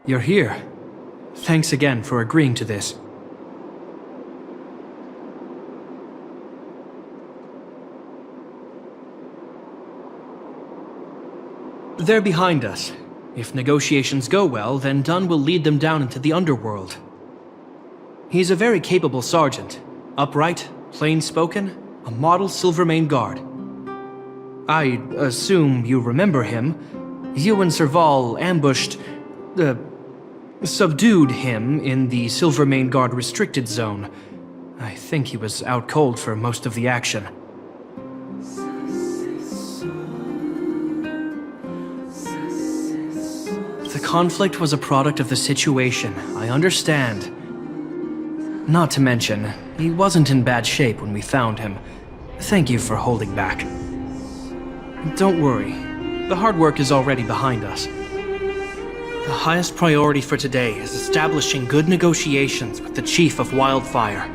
You're here. Thanks again for agreeing to this. They're behind us. If negotiations go well, then Dunn will lead them down into the underworld. He's a very capable sergeant. Upright, plain-spoken, a model Silvermane guard. I assume you remember him. You and Serval ambushed... subdued him in the Silvermane Guard restricted zone. I think he was out cold for most of the action. The conflict was a product of the situation, I understand. Not to mention, he wasn't in bad shape when we found him. Thank you for holding back. Don't worry, the hard work is already behind us. The highest priority for today is establishing good negotiations with the Chief of Wildfire.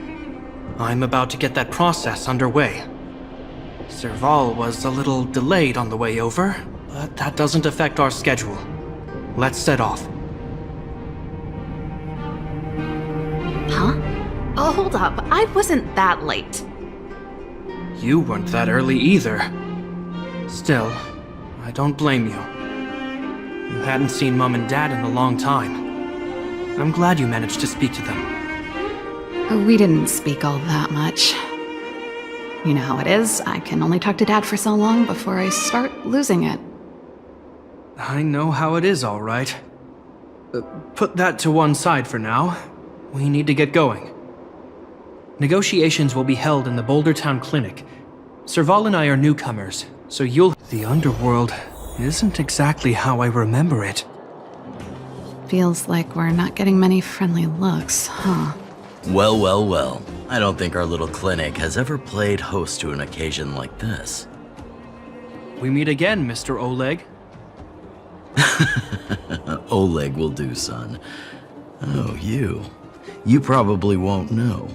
I'm about to get that process underway. Serval was a little delayed on the way over, but that doesn't affect our schedule. Let's set off. Huh? Oh, hold up. I wasn't that late. You weren't that early either. Still, I don't blame you. You hadn't seen Mom and Dad in a long time. I'm glad you managed to speak to them. We didn't speak all that much. You know how it is. I can only talk to Dad for so long before I start losing it. I know how it is, all right. Put that to one side for now. We need to get going. Negotiations will be held in the Boulder Town Clinic. Serval and I are newcomers, so you'll... The underworld isn't exactly how I remember it. Feels like we're not getting many friendly looks, huh? Well, well, well. I don't think our little clinic has ever played host to an occasion like this. We meet again, Mr. Oleg. Oleg will do, son. Oh, you. You probably won't know.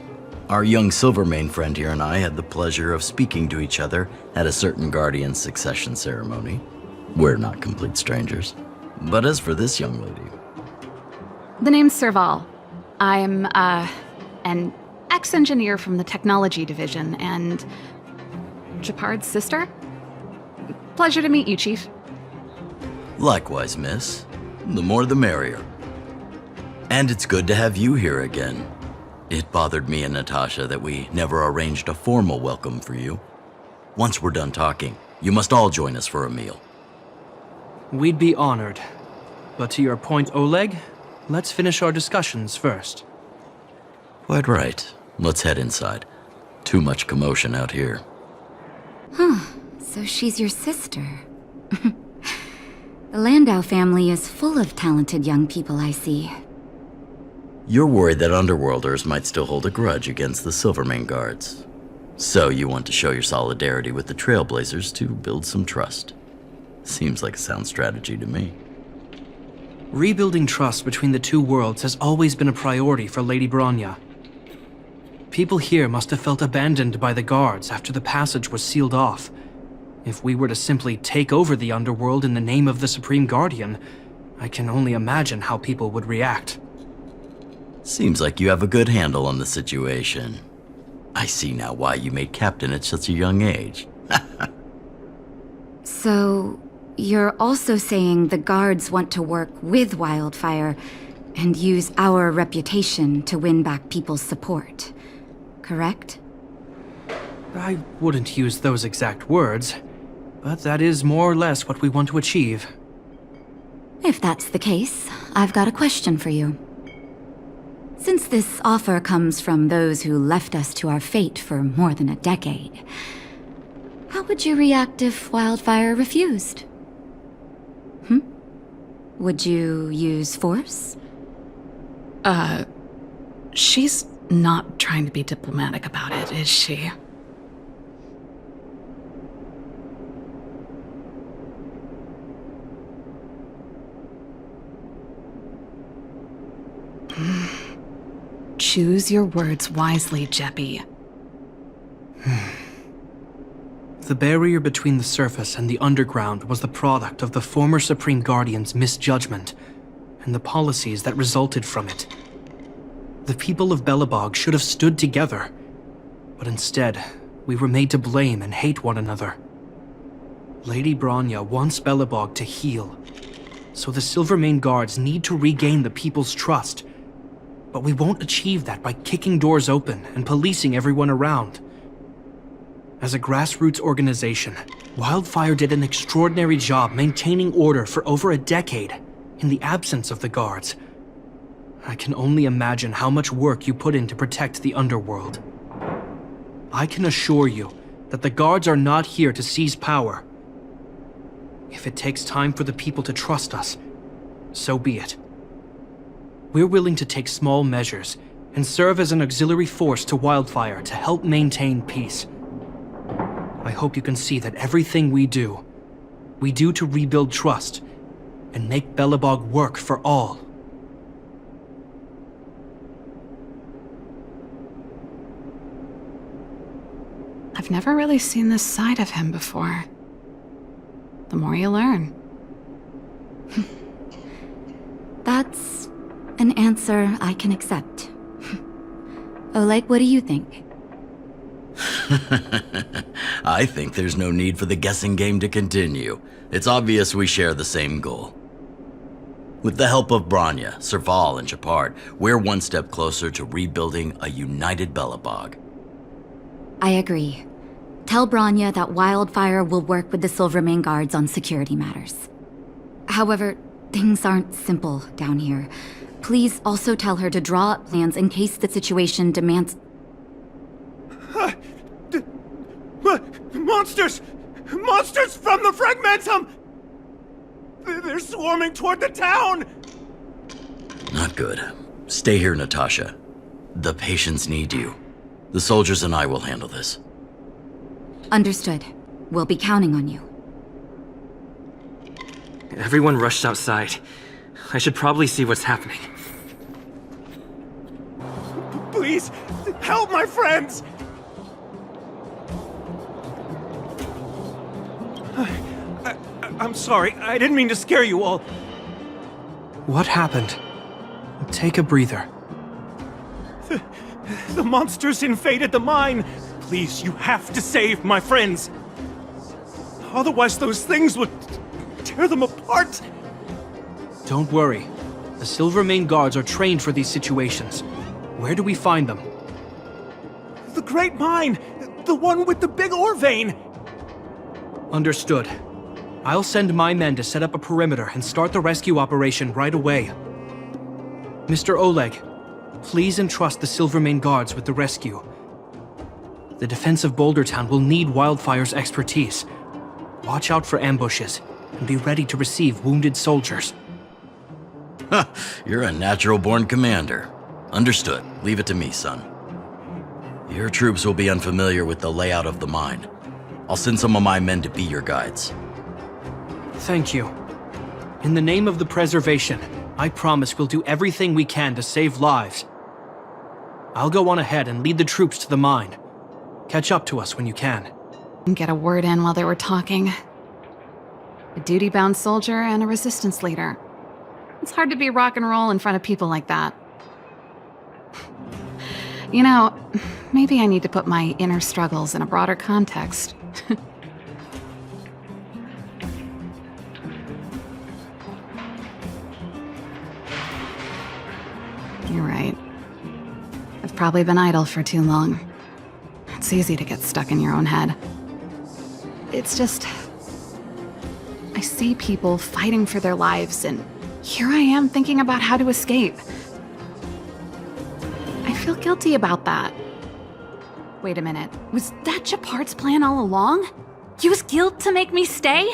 Our young Silvermane friend here and I had the pleasure of speaking to each other at a certain Guardian succession ceremony. We're not complete strangers. But as for this young lady... The name's Serval. I'm, an ex-engineer from the technology division, and... Japard's sister? Pleasure to meet you, Chief. Likewise, miss. The more the merrier. And it's good to have you here again. It bothered me and Natasha that we never arranged a formal welcome for you. Once we're done talking, you must all join us for a meal. We'd be honored. But to your point, Oleg, let's finish our discussions first. Quite right. Let's head inside. Too much commotion out here. Huh. So she's your sister. The Landau family is full of talented young people, I see. You're worried that Underworlders might still hold a grudge against the Silvermane guards. So you want to show your solidarity with the Trailblazers to build some trust. Seems like a sound strategy to me. Rebuilding trust between the two worlds has always been a priority for Lady Bronya. People here must have felt abandoned by the guards after the passage was sealed off. If we were to simply take over the underworld in the name of the Supreme Guardian, I can only imagine how people would react. Seems like you have a good handle on the situation. I see now why you made captain at such a young age. So, you're also saying the guards want to work with Wildfire and use our reputation to win back people's support, correct? I wouldn't use those exact words, but that is more or less what we want to achieve. If that's the case, I've got a question for you. Since this offer comes from those who left us to our fate for more than a decade, how would you react if Wildfire refused? Would you use force? She's not trying to be diplomatic about it, is she? Choose your words wisely, Jeppy. The barrier between the surface and the underground was the product of the former Supreme Guardian's misjudgment, and the policies that resulted from it. The people of Belobog should have stood together, but instead, we were made to blame and hate one another. Lady Bronya wants Belobog to heal, so the Silvermane Guards need to regain the people's trust. But we won't achieve that by kicking doors open and policing everyone around. As a grassroots organization, Wildfire did an extraordinary job maintaining order for over a decade in the absence of the guards. I can only imagine how much work you put in to protect the underworld. I can assure you that the guards are not here to seize power. If it takes time for the people to trust us, so be it. We're willing to take small measures and serve as an auxiliary force to Wildfire to help maintain peace. I hope you can see that everything we do to rebuild trust and make Belobog work for all. I've never really seen this side of him before. The more you learn. That's an answer I can accept. Oleg, what do you think? I think there's no need for the guessing game to continue. It's obvious we share the same goal. With the help of Bronya, Serval, and Shepard, we're one step closer to rebuilding a united Belobog. I agree. Tell Bronya that Wildfire will work with the Silvermane Guards on security matters. However, things aren't simple down here. Please also tell her to draw up plans in case the situation demands... Monsters! Monsters from the Fragmentum! They're swarming toward the town! Not good. Stay here, Natasha. The patients need you. The soldiers and I will handle this. Understood. We'll be counting on you. Everyone rushed outside. I should probably see what's happening. Please, help my friends! I'm sorry, I didn't mean to scare you all. What happened? Take a breather. The monsters invaded the mine. Please, you have to save my friends. Otherwise, those things would tear them apart. Don't worry. The Silvermane Guards are trained for these situations. Where do we find them? The Great Mine! The one with the big ore vein! Understood. I'll send my men to set up a perimeter and start the rescue operation right away. Mr. Oleg, please entrust the Silvermane Guards with the rescue. The defense of Boulder Town will need Wildfire's expertise. Watch out for ambushes, and be ready to receive wounded soldiers. You're a natural-born commander. Understood. Leave it to me, son. Your troops will be unfamiliar with the layout of the mine. I'll send some of my men to be your guides. Thank you. In the name of the preservation, I promise we'll do everything we can to save lives. I'll go on ahead and lead the troops to the mine. Catch up to us when you can. Get a word in while they were talking. A duty-bound soldier and a resistance leader. It's hard to be rock and roll in front of people like that. You know, maybe I need to put my inner struggles in a broader context. You're right. I've probably been idle for too long. It's easy to get stuck in your own head. It's just... I see people fighting for their lives, and here I am thinking about how to escape. I feel guilty about that. Wait a minute. Was that Shepard's plan all along? Use guilt to make me stay?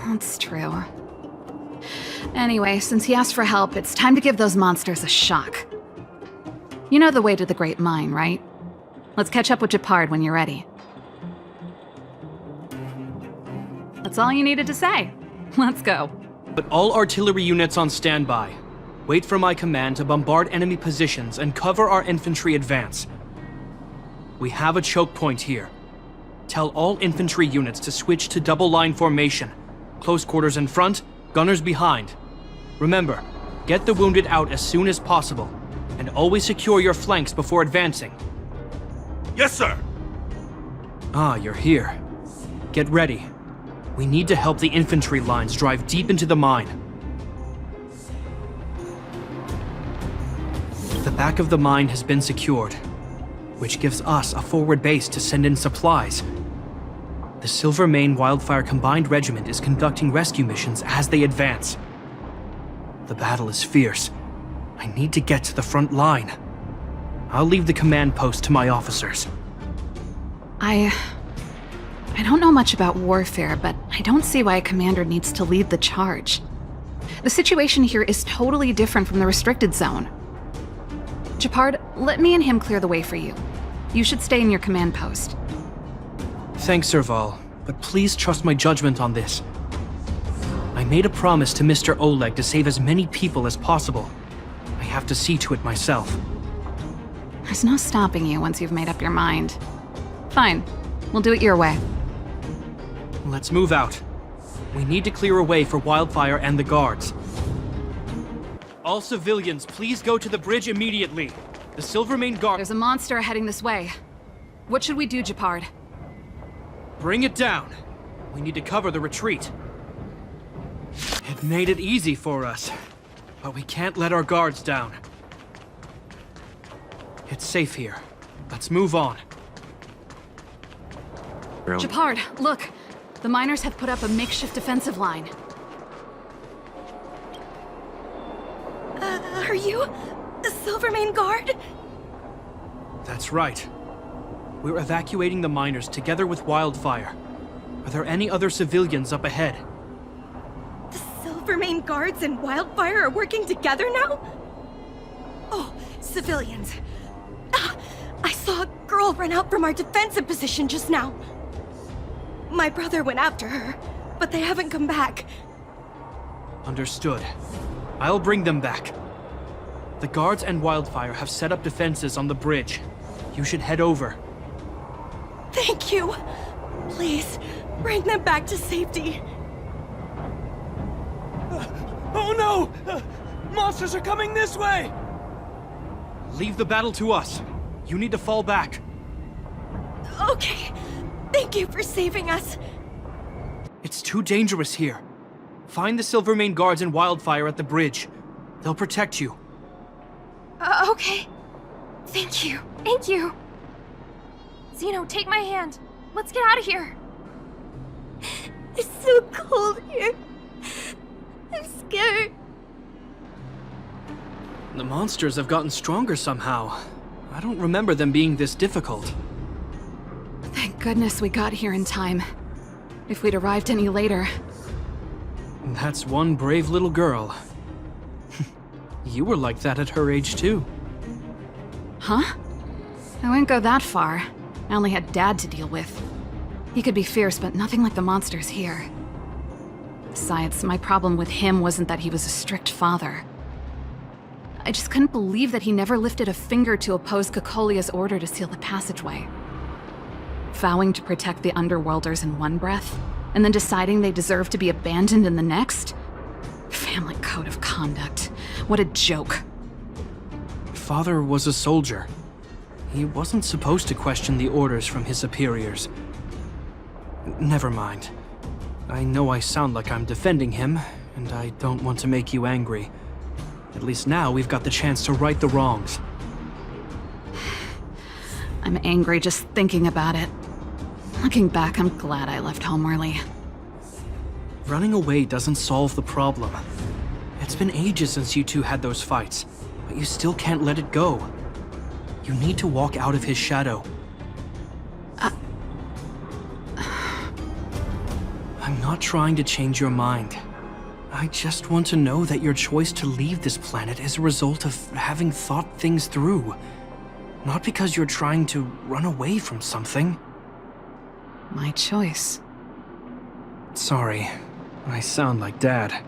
That's true. Anyway, since he asked for help, it's time to give those monsters a shock. You know the way to the Great Mine, right? Let's catch up with Shepard when you're ready. That's all you needed to say. Let's go. But all artillery units on standby. Wait for my command to bombard enemy positions and cover our infantry advance. We have a choke point here. Tell all infantry units to switch to double line formation. Close quarters in front, gunners behind. Remember, get the wounded out as soon as possible, and always secure your flanks before advancing. Yes, sir! Ah, you're here. Get ready. We need to help the infantry lines drive deep into the mine. The back of the mine has been secured, which gives us a forward base to send in supplies. The Silvermane Wildfire Combined Regiment is conducting rescue missions as they advance. The battle is fierce. I need to get to the front line. I'll leave the command post to my officers. I don't know much about warfare, but I don't see why a commander needs to lead the charge. The situation here is totally different from the restricted zone. Gepard, let me and him clear the way for you. You should stay in your command post. Thanks, Serval, but please trust my judgment on this. I made a promise to Mr. Oleg to save as many people as possible. I have to see to it myself. There's no stopping you once you've made up your mind. Fine, we'll do it your way. Let's move out. We need to clear a way for Wildfire and the guards. All civilians, please go to the bridge immediately. The Silvermane Guard— There's a monster heading this way. What should we do, Gepard? Bring it down. We need to cover the retreat. It made it easy for us, but we can't let our guards down. It's safe here. Let's move on. Gepard, look! The miners have put up a makeshift defensive line. Are you the Silvermane Guard? That's right. We're evacuating the miners together with Wildfire. Are there any other civilians up ahead? The Silvermane Guards and Wildfire are working together now? Oh, civilians. Ah, I saw a girl run out from our defensive position just now. My brother went after her, but they haven't come back. Understood. I'll bring them back. The guards and Wildfire have set up defenses on the bridge. You should head over. Thank you. Please, bring them back to safety. Oh no! Monsters are coming this way! Leave the battle to us. You need to fall back. Okay. Thank you for saving us. It's too dangerous here. Find the Silvermane Guards and Wildfire at the bridge. They'll protect you. Okay. Thank you. Thank you. Zeno, take my hand. Let's get out of here. It's so cold here. I'm scared. The monsters have gotten stronger somehow. I don't remember them being this difficult. Thank goodness we got here in time. If we'd arrived any later... That's one brave little girl. You were like that at her age, too. Huh? I wouldn't go that far. I only had Dad to deal with. He could be fierce, but nothing like the monsters here. Besides, my problem with him wasn't that he was a strict father. I just couldn't believe that he never lifted a finger to oppose Kokolia's order to seal the passageway. Vowing to protect the Underworlders in one breath, and then deciding they deserve to be abandoned in the next? Family code of conduct. What a joke. Father was a soldier. He wasn't supposed to question the orders from his superiors. Never mind. I know I sound like I'm defending him, and I don't want to make you angry. At least now we've got the chance to right the wrongs. I'm angry just thinking about it. Looking back, I'm glad I left home early. Running away doesn't solve the problem. It's been ages since you two had those fights, but you still can't let it go. You need to walk out of his shadow. I'm not trying to change your mind. I just want to know that your choice to leave this planet is a result of having thought things through. Not because you're trying to run away from something. My choice. Sorry, I sound like Dad.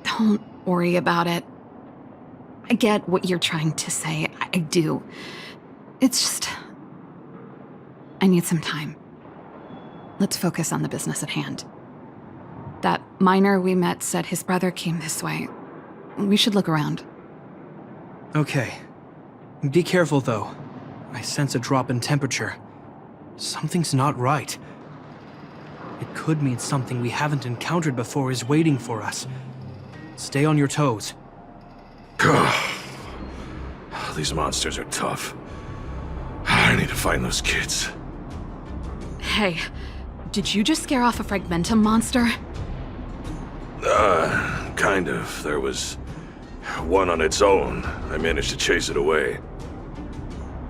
Don't worry about it. I get what you're trying to say. I do. It's just... I need some time. Let's focus on the business at hand. That miner we met said his brother came this way. We should look around. Okay. Be careful, though. I sense a drop in temperature. Something's not right. It could mean something we haven't encountered before is waiting for us. Stay on your toes. These monsters are tough. I need to find those kids. Hey, did you just scare off a Fragmentum monster? Kind of. There was one on its own. I managed to chase it away.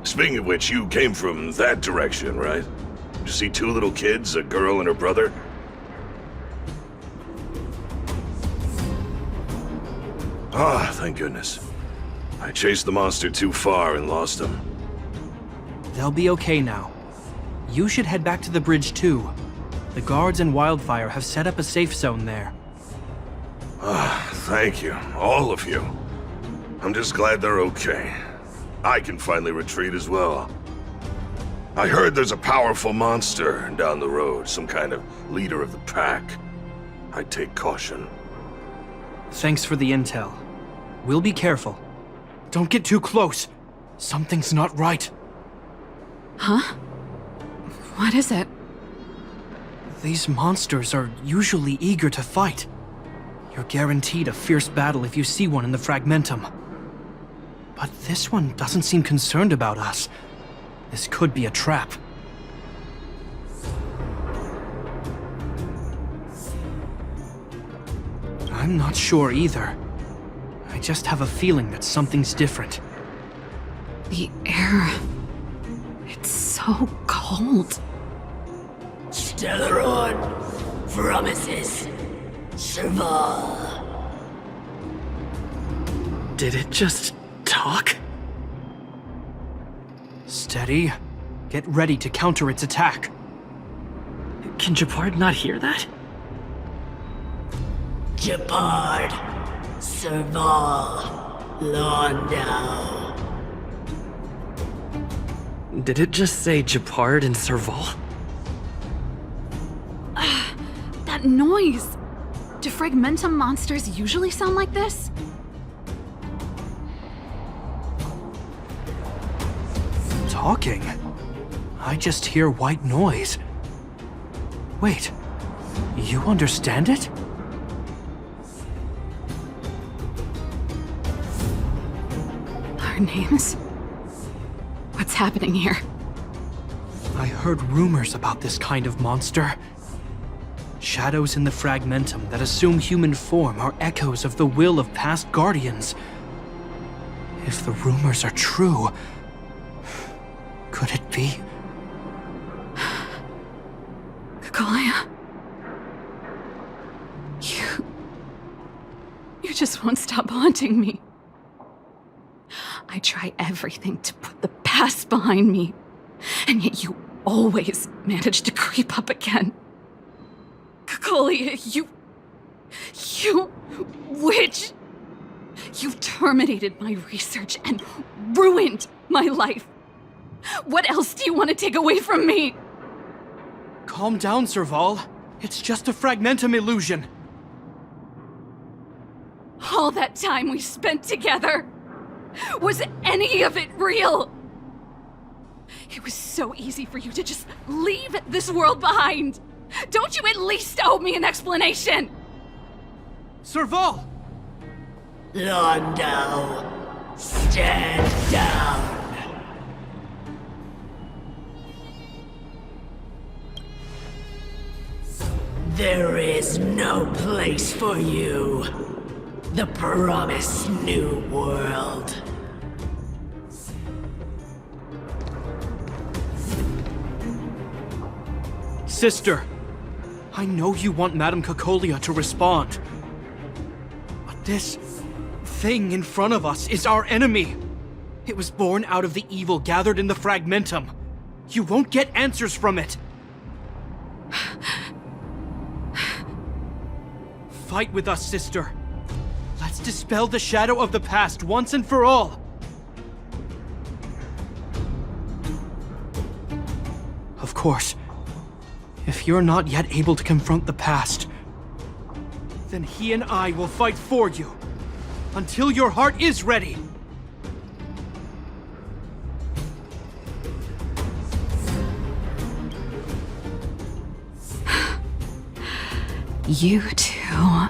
Speaking of which, you came from that direction, right? Did you see two little kids, a girl and her brother? Ah, thank goodness. I chased the monster too far and lost him. They'll be okay now. You should head back to the bridge, too. The guards and Wildfire have set up a safe zone there. Ah, thank you, all of you. I'm just glad they're okay. I can finally retreat as well. I heard there's a powerful monster down the road, some kind of leader of the pack. I'd take caution. Thanks for the intel. We'll be careful. Don't get too close. Something's not right. Huh? What is it? These monsters are usually eager to fight. You're guaranteed a fierce battle if you see one in the Fragmentum. But this one doesn't seem concerned about us. This could be a trap. I'm not sure either. I just have a feeling that something's different. The air... It's so cold. Stellaron promises Serval. Did it just talk? Steady. Get ready to counter its attack. Can Japard not hear that? Japard, Serval, Londo. Did it just say Japard and Serval? That noise! Do Fragmentum monsters usually sound like this? Talking? I just hear white noise. Wait, you understand it? Our names? What's happening here? I heard rumors about this kind of monster. Shadows in the Fragmentum that assume human form are echoes of the will of past guardians. If the rumors are true, could it be? Kaguya? You just won't stop haunting me. I try everything to put the past behind me, and yet you always manage to creep up again. Kaguya, you witch! You've terminated my research and ruined my life. What else do you want to take away from me? Calm down, Serval. It's just a Fragmentum illusion. All that time we spent together, was any of it real? It was so easy for you to just leave this world behind. Don't you at least owe me an explanation? Serval! Londo, stand down. There is no place for you. The promised new world. Sister, I know you want Madame Cocolia to respond. But this thing in front of us is our enemy. It was born out of the evil gathered in the Fragmentum. You won't get answers from it. Fight with us, sister. Let's dispel the shadow of the past once and for all. course. If you're not yet able to confront the past, then he and I will fight for you. Until your heart is ready. You too.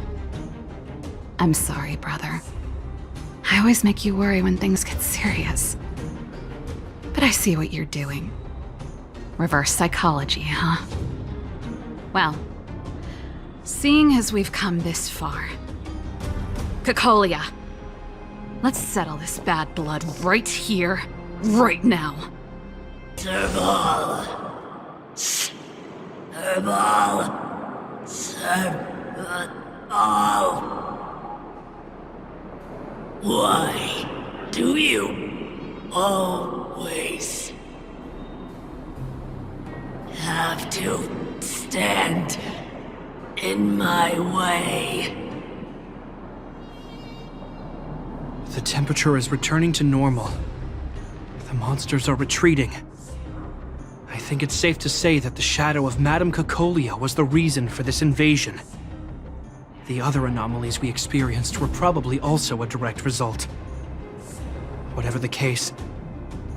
I'm sorry, brother. I always make you worry when things get serious. But I see what you're doing. Reverse psychology, huh? Well, seeing as we've come this far, Cocolia, let's settle this bad blood right here, right now. Serval. Why do you always have to stand in my way? The temperature is returning to normal. The monsters are retreating. I think it's safe to say that the shadow of Madame Cocolia was the reason for this invasion. The other anomalies we experienced were probably also a direct result. Whatever the case,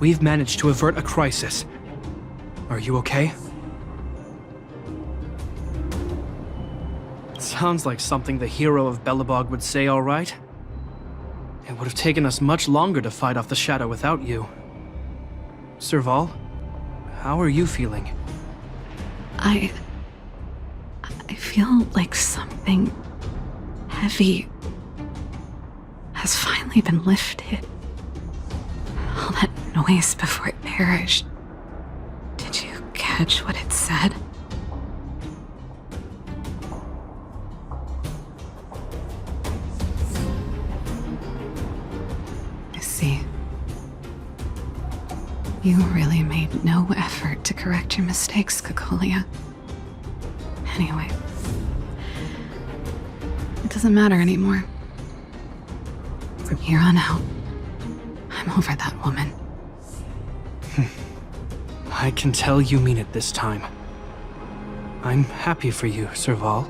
we've managed to avert a crisis. Are you okay? Sounds like something the hero of Belobog would say, all right? It would have taken us much longer to fight off the shadow without you. Serval, how are you feeling? I feel like something heavy has finally been lifted. All that noise before it perished. Did you catch what it said? I see. You really made no effort to correct your mistakes, Cocolia. Anyway, it doesn't matter anymore. From here on out, I'm over that woman. I can tell you mean it this time. I'm happy for you, Serval.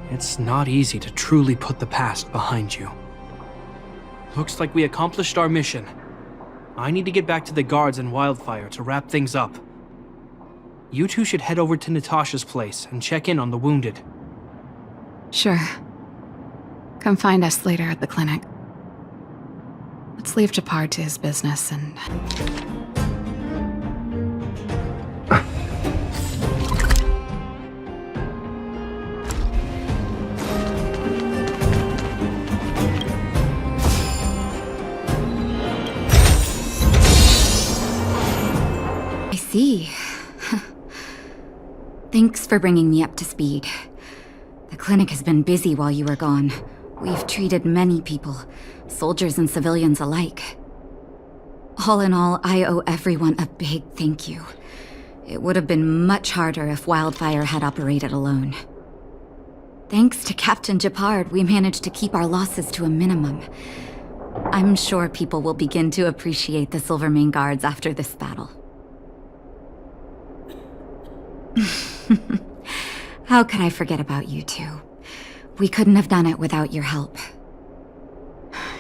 It's not easy to truly put the past behind you. Looks like we accomplished our mission. I need to get back to the guards and Wildfire to wrap things up. You two should head over to Natasha's place and check in on the wounded. Sure. Come find us later at the clinic. Let's leave Japar to his business and... I see. Thanks for bringing me up to speed. The clinic has been busy while you were gone. We've treated many people, soldiers and civilians alike. All in all, I owe everyone a big thank you. It would have been much harder if Wildfire had operated alone. Thanks to Captain Japard, we managed to keep our losses to a minimum. I'm sure people will begin to appreciate the Silvermane Guards after this battle. How could I forget about you two? We couldn't have done it without your help.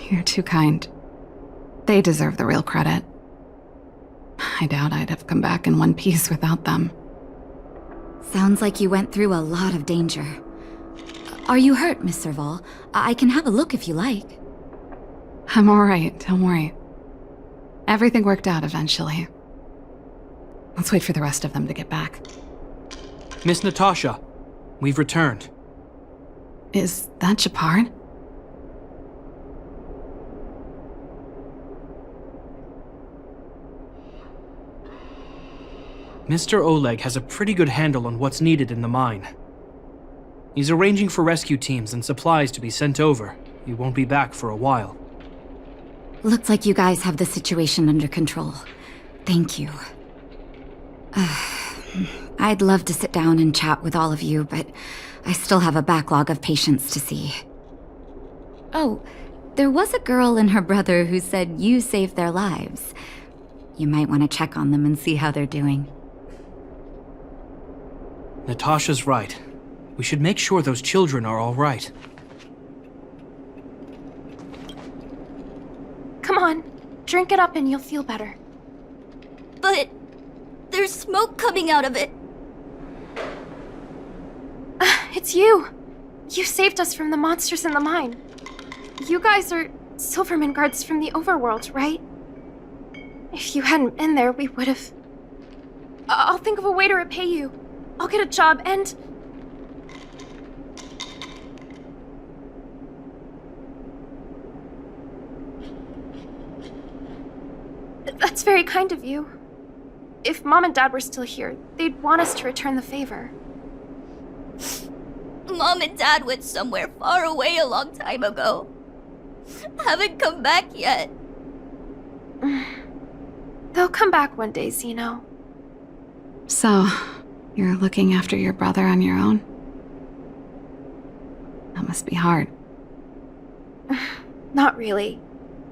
You're too kind. They deserve the real credit. I doubt I'd have come back in one piece without them. Sounds like you went through a lot of danger. Are you hurt, Miss Serval? I can have a look if you like. I'm alright, don't worry. Everything worked out eventually. Let's wait for the rest of them to get back. Miss Natasha, we've returned. Is that Japard? Mr. Oleg has a pretty good handle on what's needed in the mine. He's arranging for rescue teams and supplies to be sent over. He won't be back for a while. Looks like you guys have the situation under control. Thank you. I'd love to sit down and chat with all of you, but I still have a backlog of patients to see. Oh, there was a girl and her brother who said you saved their lives. You might want to check on them and see how they're doing. Natasha's right. We should make sure those children are all right. Come on, drink it up and you'll feel better. But there's smoke coming out of it. It's you! You saved us from the monsters in the mine. You guys are Silverman guards from the overworld, right? If you hadn't been there, we would've... I'll think of a way to repay you. I'll get a job and... That's very kind of you. If Mom and Dad were still here, they'd want us to return the favor. Mom and Dad went somewhere far away a long time ago. Haven't come back yet. They'll come back one day, Zeno. So, you're looking after your brother on your own? That must be hard. Not really.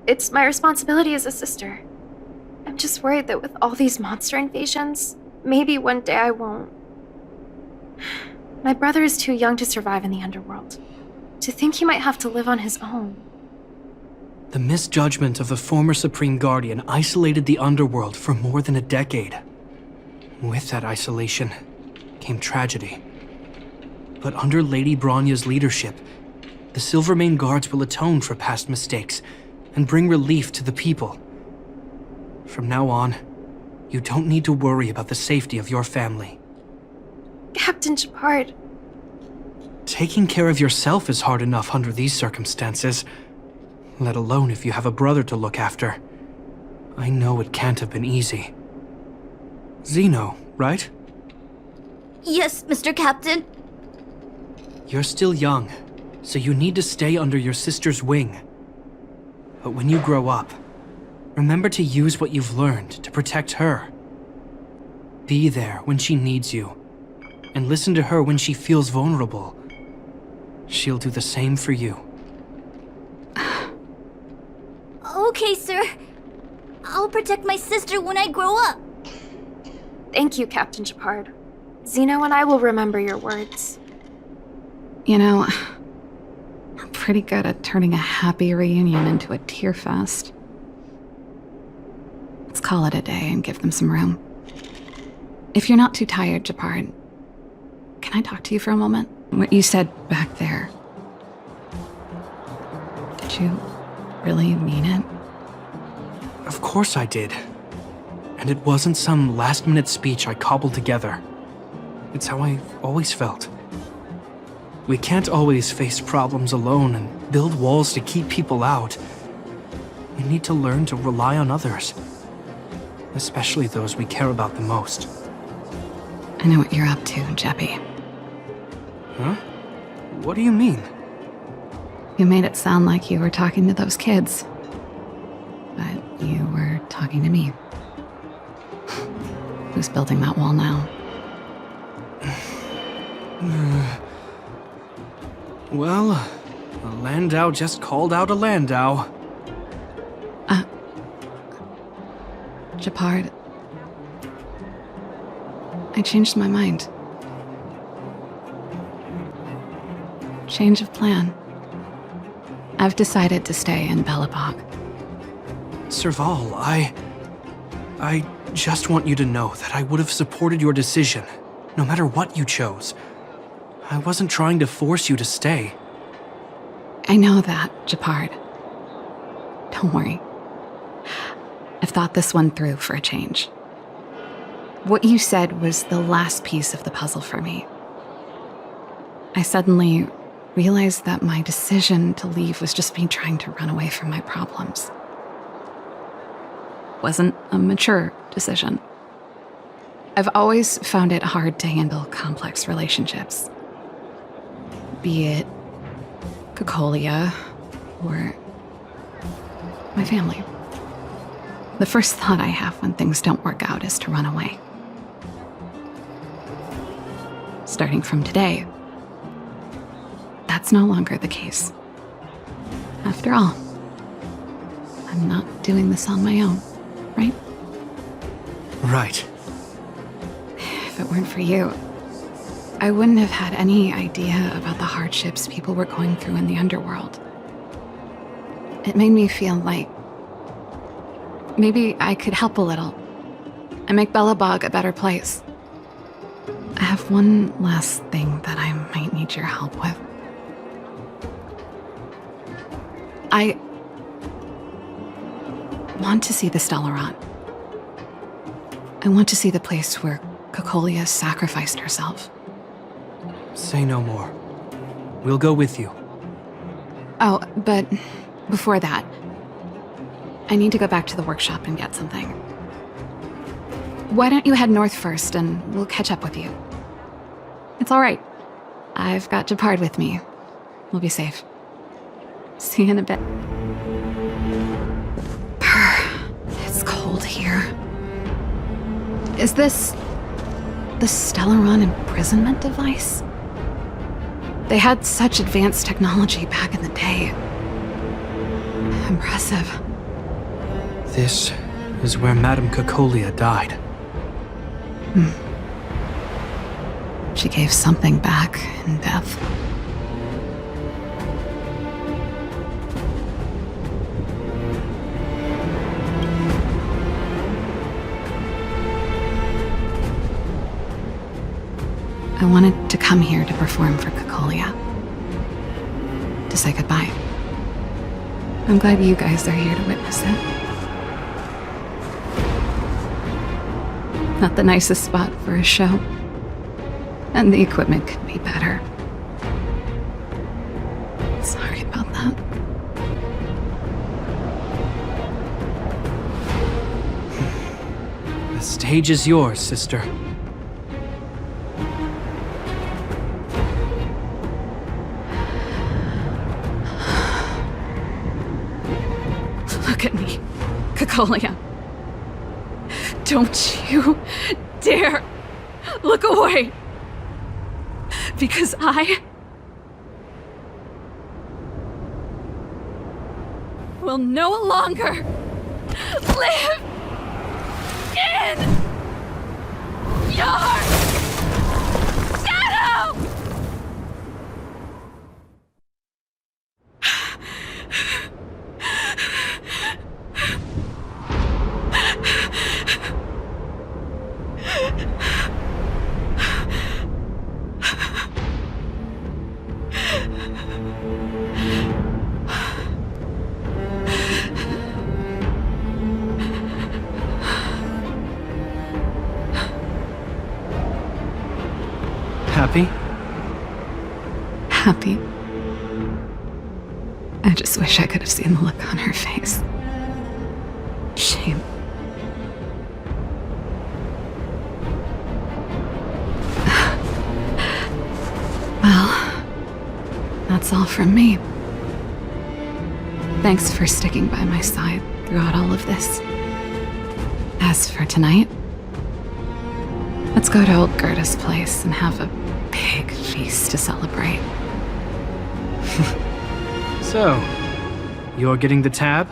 It's my responsibility as a sister. I'm just worried that with all these monster invasions, maybe one day I won't. My brother is too young to survive in the underworld. To think he might have to live on his own. The misjudgment of the former Supreme Guardian isolated the underworld for more than a decade. With that isolation came tragedy. But under Lady Bronya's leadership, the Silvermane Guards will atone for past mistakes and bring relief to the people. From now on, you don't need to worry about the safety of your family. Captain Shepard. Taking care of yourself is hard enough under these circumstances, let alone if you have a brother to look after. I know it can't have been easy. Zeno, right? Yes, Mr. Captain. You're still young, so you need to stay under your sister's wing. But when you grow up, remember to use what you've learned to protect her. Be there when she needs you, and listen to her when she feels vulnerable. She'll do the same for you. Okay, sir. I'll protect my sister when I grow up. Thank you, Captain Shepard. Zeno and I will remember your words. You know, we're pretty good at turning a happy reunion into a tear fest. Let's call it a day and give them some room. If you're not too tired, Shepard, can I talk to you for a moment? What you said back there, did you really mean it? Of course I did. And it wasn't some last-minute speech I cobbled together. It's how I've always felt. We can't always face problems alone and build walls to keep people out. We need to learn to rely on others. Especially those we care about the most. I know what you're up to, Jeppy. Huh? What do you mean? You made it sound like you were talking to those kids. But you were talking to me. Who's building that wall now? Well, a Landau just called out a Landau. Shepard, I changed my mind. Change of plan. I've decided to stay in Belobog. Serval, I just want you to know that I would have supported your decision, no matter what you chose. I wasn't trying to force you to stay. I know that, Shepard. Don't worry. I've thought this one through for a change. What you said was the last piece of the puzzle for me. I suddenly realized that my decision to leave was just me trying to run away from my problems. Wasn't a mature decision. I've always found it hard to handle complex relationships. Be it Cocolia or my family. The first thought I have when things don't work out is to run away. Starting from today, that's no longer the case. After all, I'm not doing this on my own, right? Right. If it weren't for you, I wouldn't have had any idea about the hardships people were going through in the underworld. It made me feel like maybe I could help a little and make Bellabog a better place. I have one last thing that I might need your help with. I want to see the Stellaron. I want to see the place where Cocolia sacrificed herself. Say no more. We'll go with you. Oh, but before that, I need to go back to the workshop and get something. Why don't you head north first and we'll catch up with you? It's all right. I've got Gepard with me. We'll be safe. See you in a bit. It's cold here. Is this the Stellaron imprisonment device? They had such advanced technology back in the day. Impressive. This is where Madame Cocolia died. She gave something back in death. I wanted to come here to perform for Cocolia. To say goodbye. I'm glad you guys are here to witness it. Not the nicest spot for a show. And the equipment could be better. Sorry about that. The stage is yours, sister. Look at me, Cocolia. Don't you dare look away. Because I will no longer live in your shadow! Happy? Happy. I just wish I could have seen the look on her face. Shame. Well, that's all from me. Thanks for sticking by my side throughout all of this. As for tonight, let's go to old Gerda's place and have a big feast to celebrate. So, you're getting the tab?